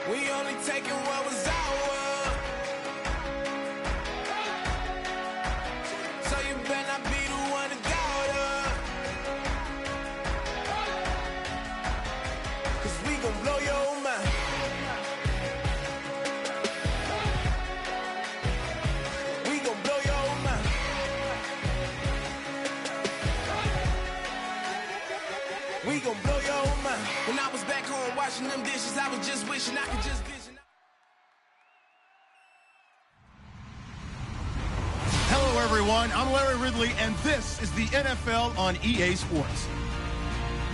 We only taking what was ours. So you better not be the one to doubt us. 'Cause we gon' blow your mind. We gon' blow your mind. We gon' blow your mind. When I was back home washing them dishes, I was just wishing I could just vision. Hello, everyone. I'm Larry Ridley, and this is the NFL on EA Sports.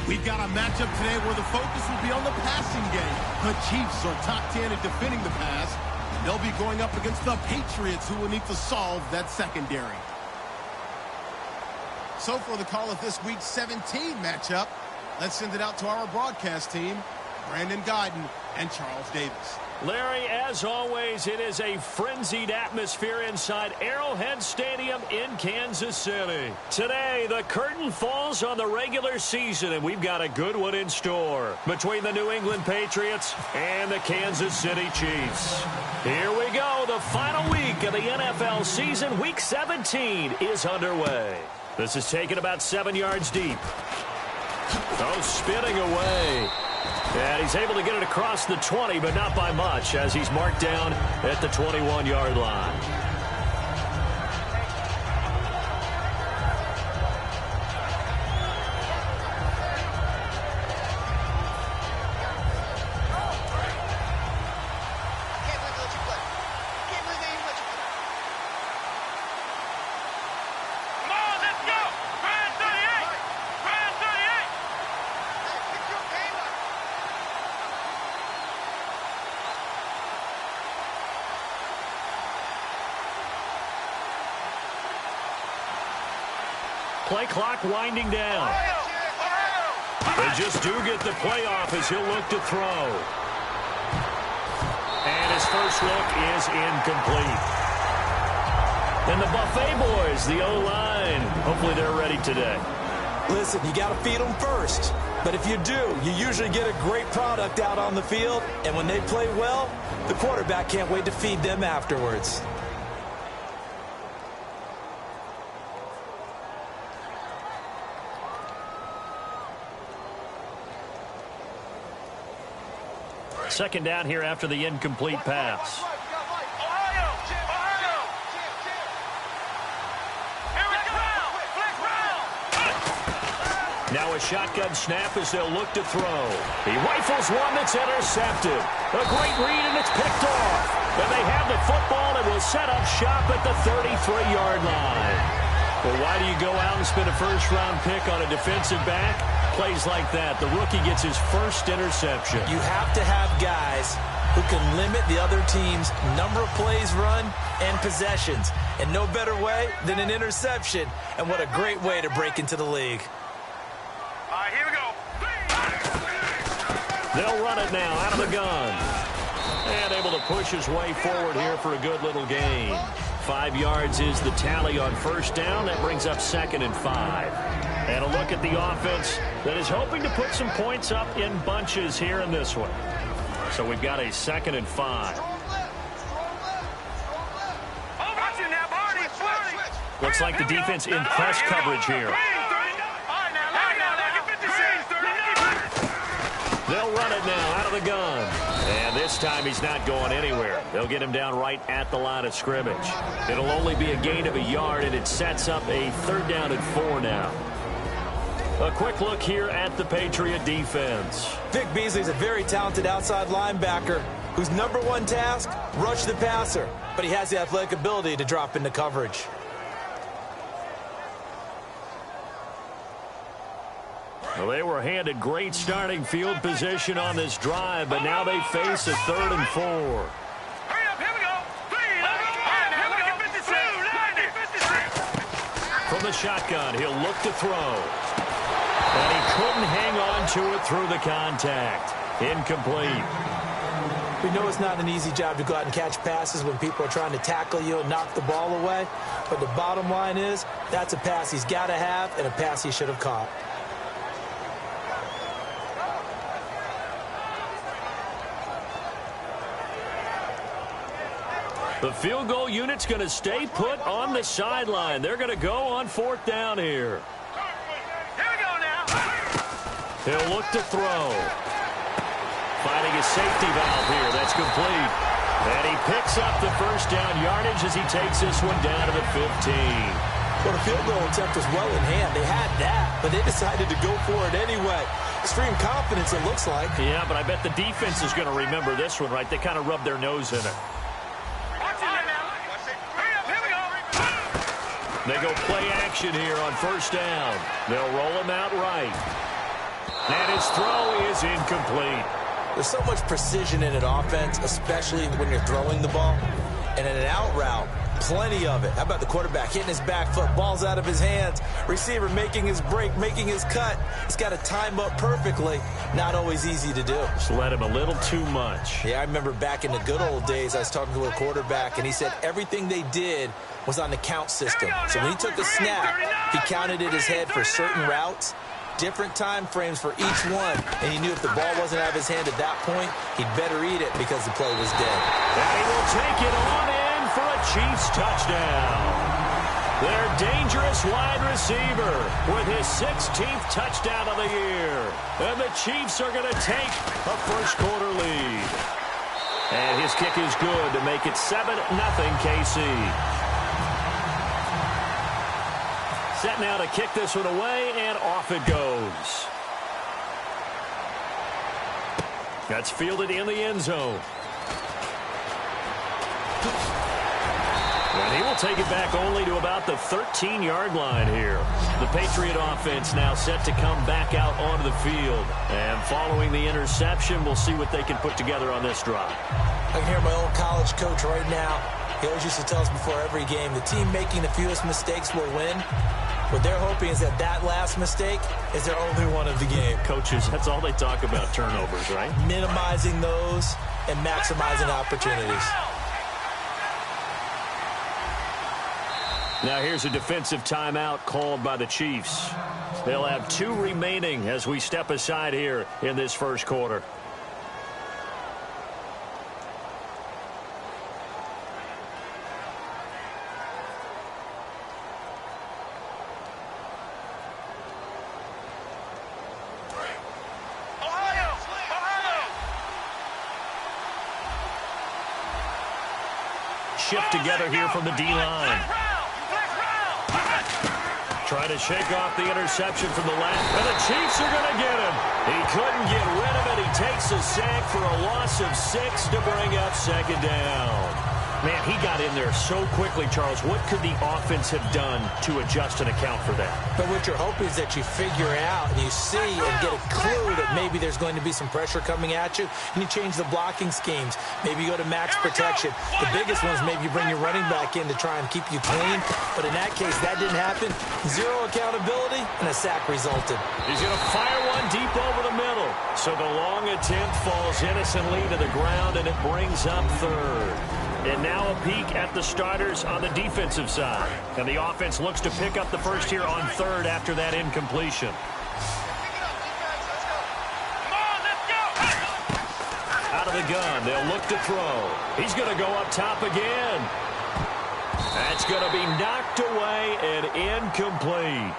We've got a matchup today where the focus will be on the passing game. The Chiefs are top 10 at defending the pass. They'll be going up against the Patriots, who will need to solve that secondary. So for the call of this week's 17 matchup, let's send it out to our broadcast team, Brandon Guyton and Charles Davis. Larry, as always, it is a frenzied atmosphere inside Arrowhead Stadium in Kansas City. Today, the curtain falls on the regular season, and we've got a good one in store between the New England Patriots and the Kansas City Chiefs. Here we go. The final week of the NFL season, Week 17, is underway. This is taken about 7 yards deep. Oh, spinning away. And he's able to get it across the 20, but not by much, as he's marked down at the 21-yard line. Play clock winding down. They just do get the playoff as he'll look to throw. And his first look is incomplete. And the Buffet boys, the O-line, hopefully they're ready today. Listen, you got to feed them first. But if you do, you usually get a great product out on the field. And when they play well, the quarterback can't wait to feed them afterwards. Second down here after the incomplete pass. Now a shotgun snap as they'll look to throw. He rifles one that's intercepted. A great read, and it's picked off. And they have the football and will set up shop at the 33-yard line. Well, why do you go out and spend a first-round pick on a defensive back? Plays like that, the rookie gets his first interception. You have to have guys who can limit the other team's number of plays run and possessions. And no better way than an interception. And what a great way to break into the league. All right, here we go. They'll run it now out of the gun. And able to push his way forward here for a good little gain. 5 yards is the tally on first down. That brings up 2nd and 5. And a look at the offense that is hoping to put some points up in bunches here in this one. So we've got a 2nd and 5. Looks like the defense in press coverage here. They'll run it now out of the gun. And this time he's not going anywhere. They'll get him down right at the line of scrimmage. It'll only be a gain of a yard, and it sets up a 3rd down and 4 now. A quick look here at the Patriot defense. Vic Beasley's a very talented outside linebacker whose number one task, rush the passer. But he has the athletic ability to drop into coverage. Well, they were handed great starting field position on this drive, but now they face a 3rd and 4. Hurry up, here we go. From the shotgun, he'll look to throw. And he couldn't hang on to it through the contact. Incomplete. We know it's not an easy job to go out and catch passes when people are trying to tackle you and knock the ball away. But the bottom line is, that's a pass he's got to have and a pass he should have caught. The field goal unit's going to stay put on the sideline. They're going to go on 4th down here. Here we go now. He'll look to throw. Finding a safety valve here. That's complete. And he picks up the first down yardage as he takes this one down to the 15. Well, the field goal attempt was well in hand. They had that, but they decided to go for it anyway. Extreme confidence, it looks like. Yeah, but I bet the defense is going to remember this one, right? They kind of rubbed their nose in it. They go play action here on 1st down. They'll roll him out right. And his throw is incomplete. There's so much precision in an offense, especially when you're throwing the ball. And in an out route, plenty of it. How about the quarterback hitting his back foot, ball's out of his hands, receiver making his break, making his cut. He's got to time up perfectly. Not always easy to do. Just let him a little too much. Yeah, I remember back in the good old days, I was talking to a quarterback, and he said everything they did was on the count system. So when he took a snap, he counted in his head for certain routes, different time frames for each one, and he knew if the ball wasn't out of his hand at that point, he'd better eat it because the play was dead. And he will take it on in for a Chiefs touchdown. Their dangerous wide receiver with his 16th touchdown of the year. And the Chiefs are going to take a first-quarter lead. And his kick is good to make it 7-0 KC. Set now to kick this one away, and off it goes. That's fielded in the end zone. And he will take it back only to about the 13-yard line here. The Patriot offense now set to come back out onto the field. And following the interception, we'll see what they can put together on this drive. I can hear my old college coach right now. He always used to tell us before every game, the team making the fewest mistakes will win. What they're hoping is that last mistake is their only one of the game. Coaches, that's all they talk about, turnovers, right? Minimizing those and maximizing opportunities. Now here's a defensive timeout called by the Chiefs. They'll have 2 remaining as we step aside here in this first quarter. Shift together here from the D-line. Try to shake off the interception from the left, and the Chiefs are going to get him. He couldn't get rid of it. He takes a sack for a loss of 6 to bring up 2nd down. Man, he got in there so quickly, Charles. What could the offense have done to adjust and account for that? But what you're hoping is that you figure out and you see and get a clue that maybe there's going to be some pressure coming at you, and you change the blocking schemes. Maybe you go to max protection. The biggest one is maybe you bring your running back in to try and keep you clean. But in that case, that didn't happen. 0 accountability, and a sack resulted. He's going to fire one deep over the middle. So the long attempt falls innocently to the ground, and it brings up 3rd. And now a peek at the starters on the defensive side. And the offense looks to pick up the first here on 3rd after that incompletion. Out of the gun, they'll look to throw. He's going to go up top again. That's going to be knocked away and incomplete.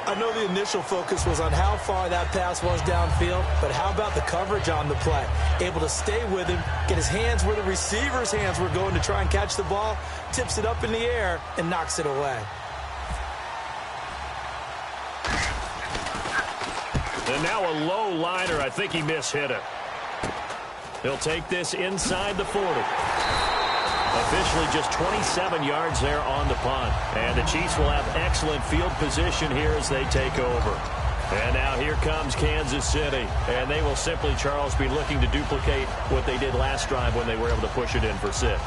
I know the initial focus was on how far that pass was downfield, but how about the coverage on the play? Able to stay with him, get his hands where the receiver's hands were going to try and catch the ball, tips it up in the air, and knocks it away. And now a low liner. I think he mishit it. He'll take this inside the 40. Officially just 27 yards there on the punt. And the Chiefs will have excellent field position here as they take over. And now here comes Kansas City. And they will simply, Charles, be looking to duplicate what they did last drive when they were able to push it in for 6.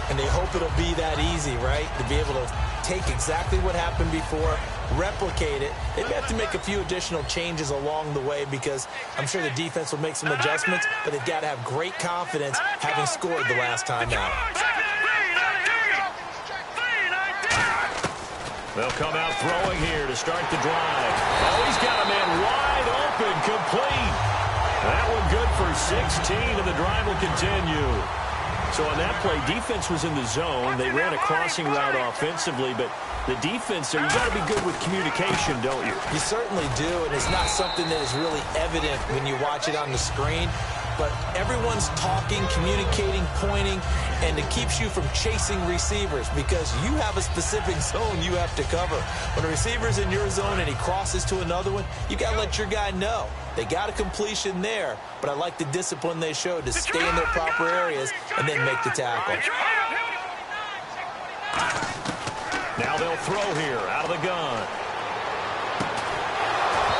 And they hope it'll be that easy, right? To be able to take exactly what happened before, replicate it. They may have to make a few additional changes along the way because I'm sure the defense will make some adjustments, but they've got to have great confidence having scored the last time out. They'll come out throwing here to start the drive. Oh, he's got a man wide open, complete. That one good for 16, and the drive will continue. So on that play, defense was in the zone. They ran a crossing route offensively, but the defense there, you got to be good with communication, don't you? You certainly do, and it's not something that is really evident when you watch it on the screen. But everyone's talking, communicating, pointing, and it keeps you from chasing receivers because you have a specific zone you have to cover. When a receiver's in your zone and he crosses to another one, you got to let your guy know. They got a completion there, but I like the discipline they showed to stay in their proper areas and then make the tackle. Now they'll throw here out of the gun.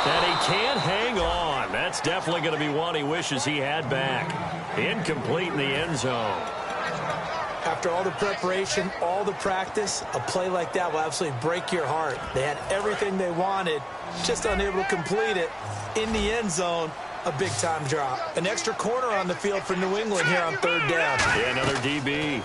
And he can't hang on. That's definitely going to be one he wishes he had back. Incomplete in the end zone. After all the preparation, all the practice, a play like that will absolutely break your heart. They had everything they wanted, just unable to complete it. In the end zone, a big-time drop. An extra corner on the field for New England here on third down. Yeah, another DB.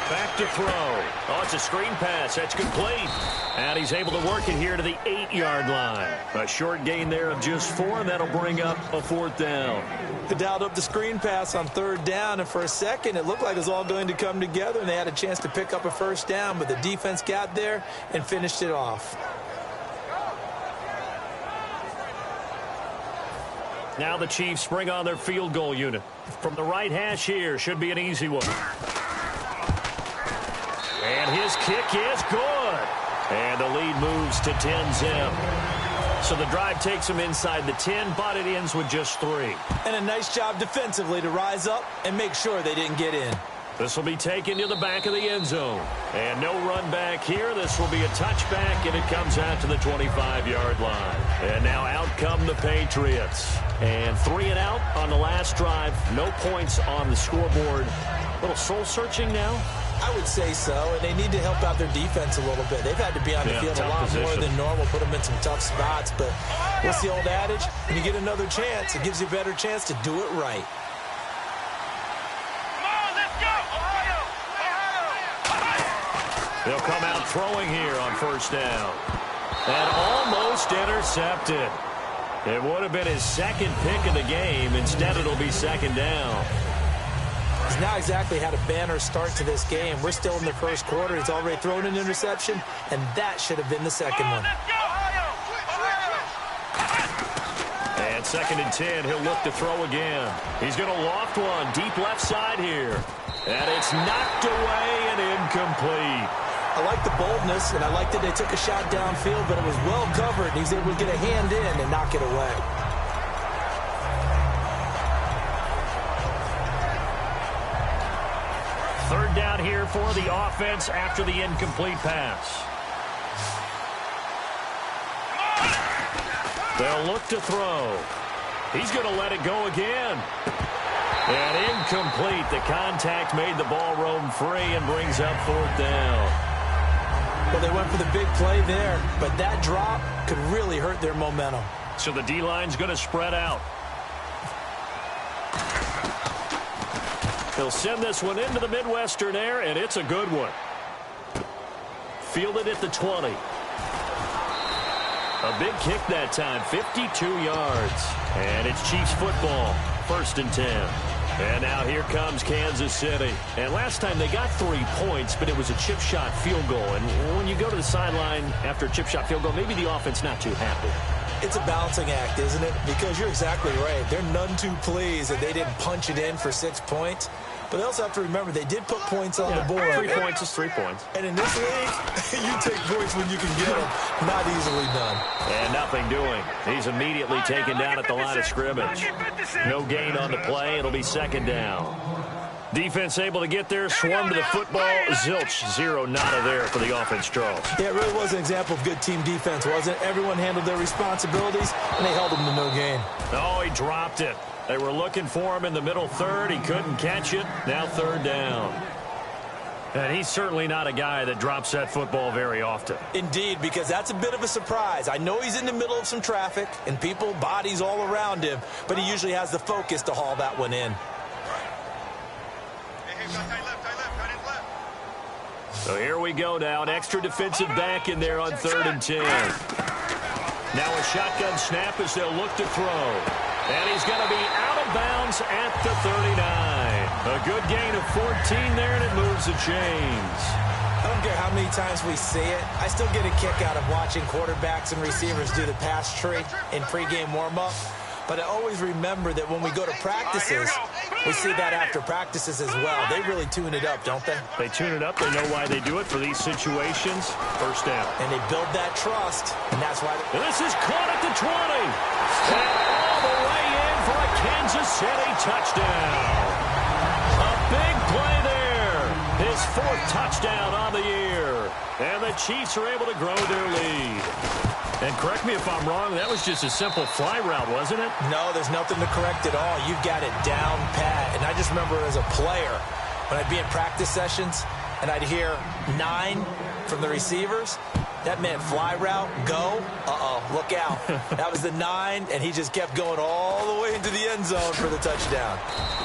Back to throw. Oh, it's a screen pass. That's complete. And he's able to work it here to the 8-yard line. A short gain there of just 4, and that'll bring up a 4th down. They dialed up the screen pass on third down, and for a second, it looked like it was all going to come together, and they had a chance to pick up a first down, but the defense got there and finished it off. Now the Chiefs bring on their field goal unit. From the right hash here, should be an easy one. And his kick is good. And the lead moves to 10-zip. So the drive takes him inside the 10, but it ends with just 3. And a nice job defensively to rise up and make sure they didn't get in. This will be taken to the back of the end zone. And no run back here. This will be a touchback, and it comes out to the 25-yard line. And now out come the Patriots. And 3 and out on the last drive. No points on the scoreboard. A little soul-searching now. I would say so, and they need to help out their defense a little bit. They've had to be on the field a lot more than normal, put them in some tough spots. But what's the old adage? When you get another chance, it gives you a better chance to do it right. They'll come out throwing here on first down. And almost intercepted. It would have been his second pick of the game. Instead, it'll be second down. He's not exactly had a banner start to this game. We're still in the first quarter. He's already thrown an interception, and that should have been the second one. And 2nd and 10, he'll look to throw again. He's going to loft one deep left side here. And it's knocked away and incomplete. I like the boldness, and I like that they took a shot downfield, but it was well covered. He's able to get a hand in and knock it away. Third down here for the offense after the incomplete pass. They'll look to throw. He's going to let it go again. And incomplete. The contact made the ball roam free and brings up 4th down. Well, they went for the big play there, but that drop could really hurt their momentum. So the D-line's going to spread out. He'll send this one into the Midwestern air, and it's a good one. Fielded at the 20. A big kick that time, 52 yards. And it's Chiefs football, 1st and 10. And now here comes Kansas City. And last time they got 3 points, but it was a chip shot field goal. And when you go to the sideline after a chip shot field goal, maybe the offense not too happy. It's a balancing act, isn't it? Because you're exactly right. They're none too pleased that they didn't punch it in for 6 points. But they also have to remember they did put points on the board. 3 points is 3 points. And in this league, you take points when you can get them. Not easily done. And nothing doing. He's immediately taken down at the line of scrimmage. No gain on the play. It'll be 2nd down. Defense able to get there, swarm to the football. Zilch, 0 nada there for the offense, Charles. Yeah, it really was an example of good team defense, wasn't it? Everyone handled their responsibilities, and they held them to no gain. Oh, he dropped it. They were looking for him in the middle third. He couldn't catch it. Now 3rd down. And he's certainly not a guy that drops that football very often. Indeed, because that's a bit of a surprise. I know he's in the middle of some traffic and people, bodies all around him, but he usually has the focus to haul that one in. So here we go now. An extra defensive back in there on 3rd and 10. Now a shotgun snap as they'll look to throw. And he's going to be out of bounds at the 39. A good gain of 14 there, and it moves the chains. I don't care how many times we see it. I still get a kick out of watching quarterbacks and receivers do the pass tree in pregame warm-up. But I always remember that when we go to practices, we see that after practices as well. They really tune it up, don't they? They tune it up. They know why they do it for these situations. First down. And they build that trust, and that's why. And this is caught at the 20. And all the way in for a Kansas City touchdown. A big play there. His 4th touchdown on the year. And the Chiefs are able to grow their lead. And correct me if I'm wrong, that was just a simple fly route, wasn't it? No, there's nothing to correct at all. You've got it down pat. And I just remember as a player, when I'd be in practice sessions, and I'd hear 9 from the receivers, that meant fly route, go, look out. That was the 9, and he just kept going all the way into the end zone for the touchdown.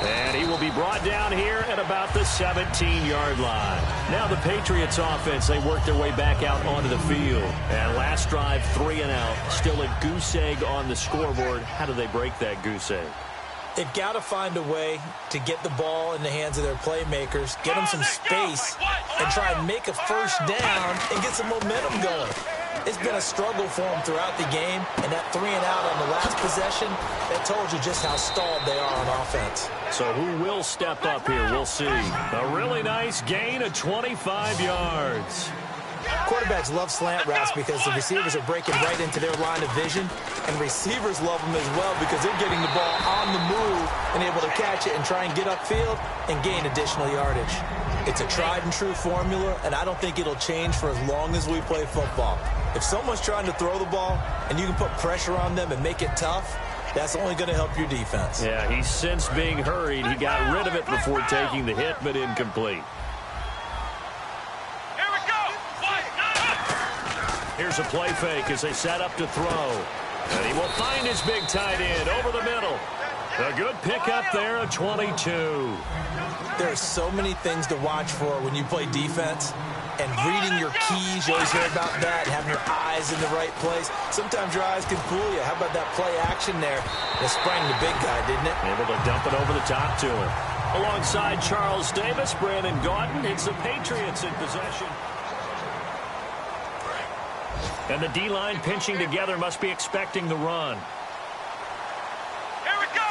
And he will be brought down here at about the 17-yard line. Now the Patriots offense, they work their way back out onto the field. And last drive, 3 and out. Still a goose egg on the scoreboard. How do they break that goose egg? They've got to find a way to get the ball in the hands of their playmakers, get them some space, and try and make a first down and get some momentum going. It's been a struggle for them throughout the game, and that 3 and out on the last possession, that told you just how stalled they are on offense. So who will step up here? We'll see. A really nice gain of 25 yards. Quarterbacks love slant routes because the receivers are breaking right into their line of vision, and receivers love them as well because they're getting the ball on the move and able to catch it and try and get upfield and gain additional yardage. It's a tried-and-true formula, and I don't think it'll change for as long as we play football. If someone's trying to throw the ball and you can put pressure on them and make it tough, that's only going to help your defense. Yeah, he's since being hurried. He got rid of it before taking the hit, but incomplete. Here's a play fake as they set up to throw. And he will find his big tight end over the middle. A good pickup there, a 22. There are so many things to watch for when you play defense. And reading your keys, you always hear about that, and having your eyes in the right place. Sometimes your eyes can fool you. How about that play action there? It sprang the big guy, didn't it? Able to dump it over the top to him. Alongside Charles Davis, Brandon Gaudin. It's the Patriots in possession. And the D-line pinching together, must be expecting the run. Here we go.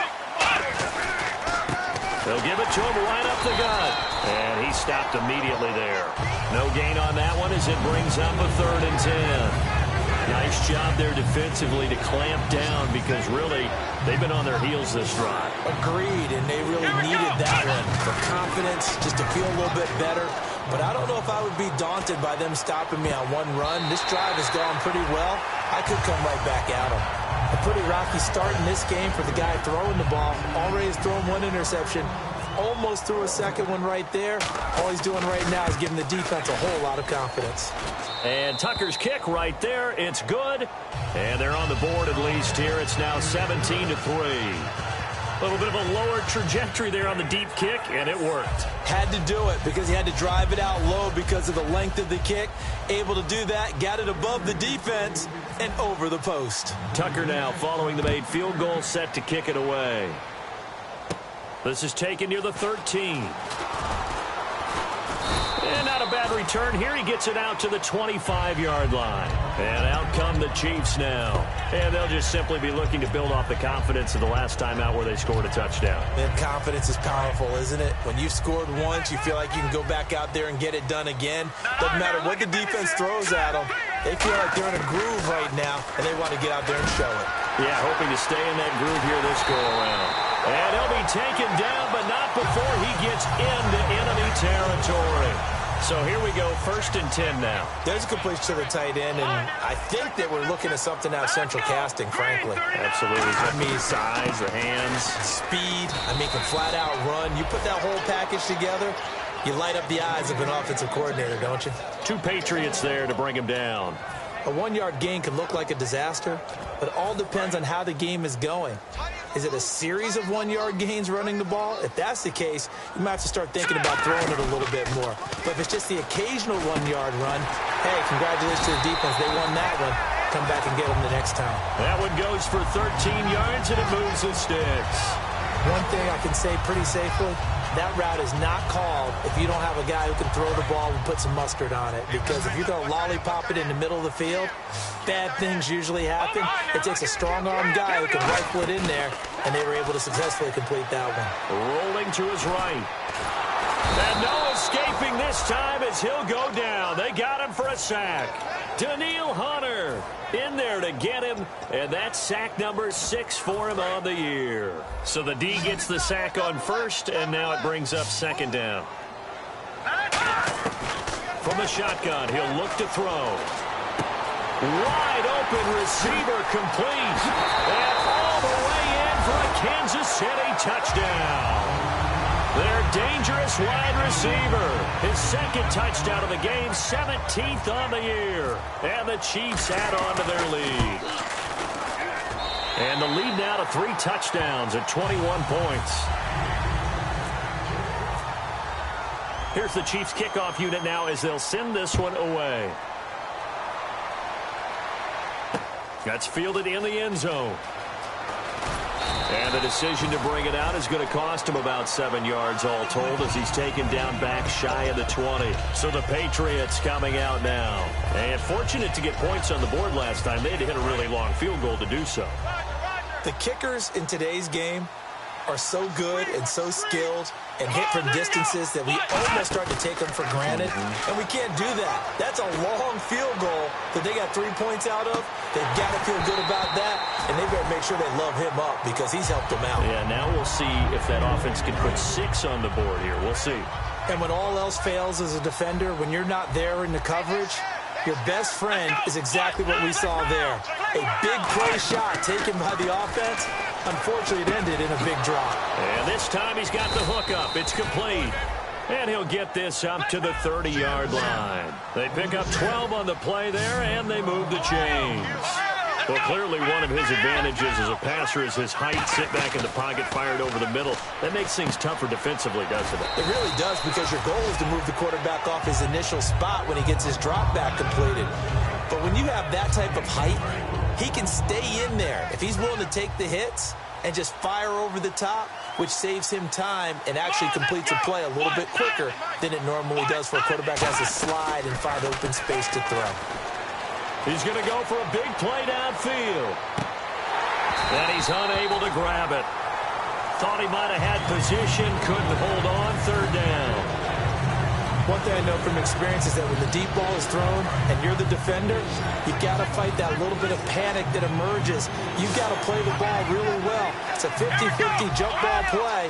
They'll give it to him right up the gut. And he stopped immediately there. No gain on that one as it brings up a 3rd and 10. Nice job there defensively to clamp down because really they've been on their heels this drive. Agreed, and they really needed that one for confidence, just to feel a little bit better. But I don't know if I would be daunted by them stopping me on one run. This drive has gone pretty well. I could come right back at them. A pretty rocky start in this game for the guy throwing the ball. Already has thrown 1 interception. Almost threw a second one right there. All he's doing right now is giving the defense a whole lot of confidence. And Tucker's kick right there. It's good. And they're on the board at least here. It's now 17-3. A little bit of a lower trajectory there on the deep kick, and it worked. Had to do it because he had to drive it out low because of the length of the kick. Able to do that, got it above the defense and over the post. Tucker now following the made field goal, set to kick it away. This is taken near the 13. And not a bad return here. He gets it out to the 25-yard line. And out come the Chiefs now. And they'll just simply be looking to build off the confidence of the last time out where they scored a touchdown. And confidence is powerful, isn't it? When you've scored once, you feel like you can go back out there and get it done again. Doesn't matter what the defense throws at them. They feel like they're in a groove right now, and they want to get out there and show it. Yeah, hoping to stay in that groove here this go-around. And he'll be taken down, but not before he gets into enemy territory. So here we go, 1st and 10 now. There's a completion to the tight end, and I think that we're looking at something out of central casting, frankly. Absolutely. I mean, size, the hands. Speed. I mean, can flat out run. You put that whole package together, you light up the eyes of an offensive coordinator, don't you? 2 Patriots there to bring him down. A 1-yard gain can look like a disaster, but it all depends on how the game is going. Is it a series of 1-yard gains running the ball? If that's the case, you might have to start thinking about throwing it a little bit more. But if it's just the occasional 1-yard run, hey, congratulations to the defense. They won that one. Come back and get them the next time. That one goes for 13 yards, and it moves the sticks. One thing I can say pretty safely, that route is not called if you don't have a guy who can throw the ball and put some mustard on it. Because if you're going to lollipop it in the middle of the field, bad things usually happen. It takes a strong-arm guy who can rifle it in there, and they were able to successfully complete that one. Rolling to his right. And no escaping this time as he'll go down. They got him for a sack. Daniil Hunter in there to get him, and that's sack number 6 for him on the year. So the D gets the sack on first, and now it brings up second down. From the shotgun, he'll look to throw. Wide open receiver complete. And all the way in for a Kansas City touchdown. Their dangerous wide receiver. His second touchdown of the game, 17th on the year. And the Chiefs add on to their lead. And the lead now to 3 touchdowns at 21 points. Here's the Chiefs kickoff unit now as they'll send this one away. That's fielded in the end zone. And the decision to bring it out is going to cost him about 7 yards all told as he's taken down back shy of the 20. So the Patriots coming out now. And fortunate to get points on the board last time. They had to hit a really long field goal to do so. The kickers in today's game are so good and so skilled and hit from distances that we almost start to take them for granted. And we can't do that. That's a long field goal that they got 3 points out of. They've got to feel good about that, and they better make sure they love him up because he's helped them out. Yeah, now we'll see if that offense can put 6 on the board here. We'll see. And when all else fails as a defender, when you're not there in the coverage, your best friend is exactly what we saw there. A big play shot taken by the offense. Unfortunately, it ended in a big drop. And this time he's got the hook up. It's complete. And he'll get this up to the 30-yard line. They pick up 12 on the play there, and they move the chains. Well, clearly one of his advantages as a passer is his height. Sit back in the pocket, fired over the middle. That makes things tougher defensively, doesn't it? It really does, because your goal is to move the quarterback off his initial spot when he gets his drop back completed. But when you have that type of height, he can stay in there if he's willing to take the hits and just fire over the top, which saves him time and actually completes a play a little bit quicker than it normally does for a quarterback who has to slide and find open space to throw. He's going to go for a big play downfield. And he's unable to grab it. Thought he might have had position, couldn't hold on, third down. One thing I know from experience is that when the deep ball is thrown and you're the defender, you've got to fight that little bit of panic that emerges. You've got to play the ball really well. It's a 50-50 jump ball play.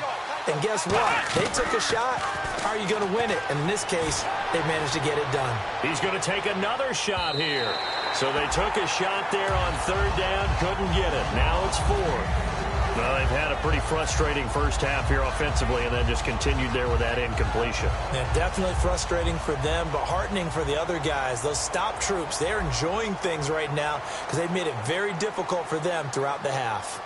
And guess what? They took a shot. How are you going to win it? And in this case, they managed to get it done. He's going to take another shot here. So they took a shot there on third down, couldn't get it. Now it's 4. Well, they've had a pretty frustrating first half here offensively and then just continued there with that incompletion. Yeah, definitely frustrating for them, but heartening for the other guys. Those stop troops, they're enjoying things right now because they've made it very difficult for them throughout the half.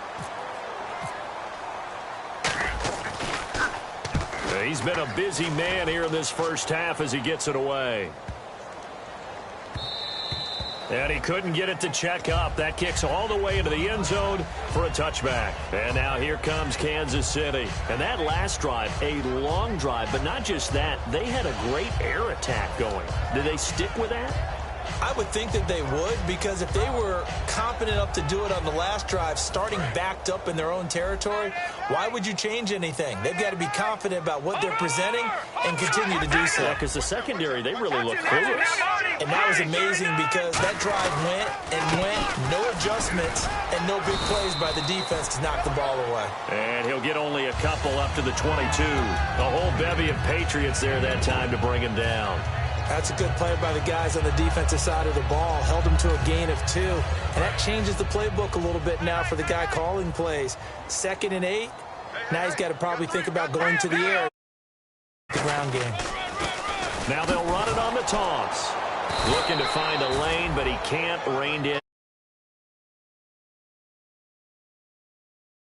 He's been a busy man here in this first half as he gets it away. And he couldn't get it to check up. That kicks all the way into the end zone for a touchback. And now here comes Kansas City. And that last drive, a long drive, but not just that. They had a great air attack going. Did they stick with that? I would think that they would, because if they were confident enough to do it on the last drive, starting backed up in their own territory, why would you change anything? They've got to be confident about what they're presenting and continue to do so. Yeah, because the secondary, they really look clueless. And that was amazing because that drive went and went, no adjustments, and no big plays by the defense to knock the ball away. And he'll get only a couple up to the 22. A whole bevy of Patriots there that time to bring him down. That's a good play by the guys on the defensive side of the ball. Held him to a gain of 2. And that changes the playbook a little bit now for the guy calling plays. 2nd and 8. Now he's got to probably think about going to the air. The ground game. Now they'll run it on the toss. Looking to find a lane, but he can't rein in.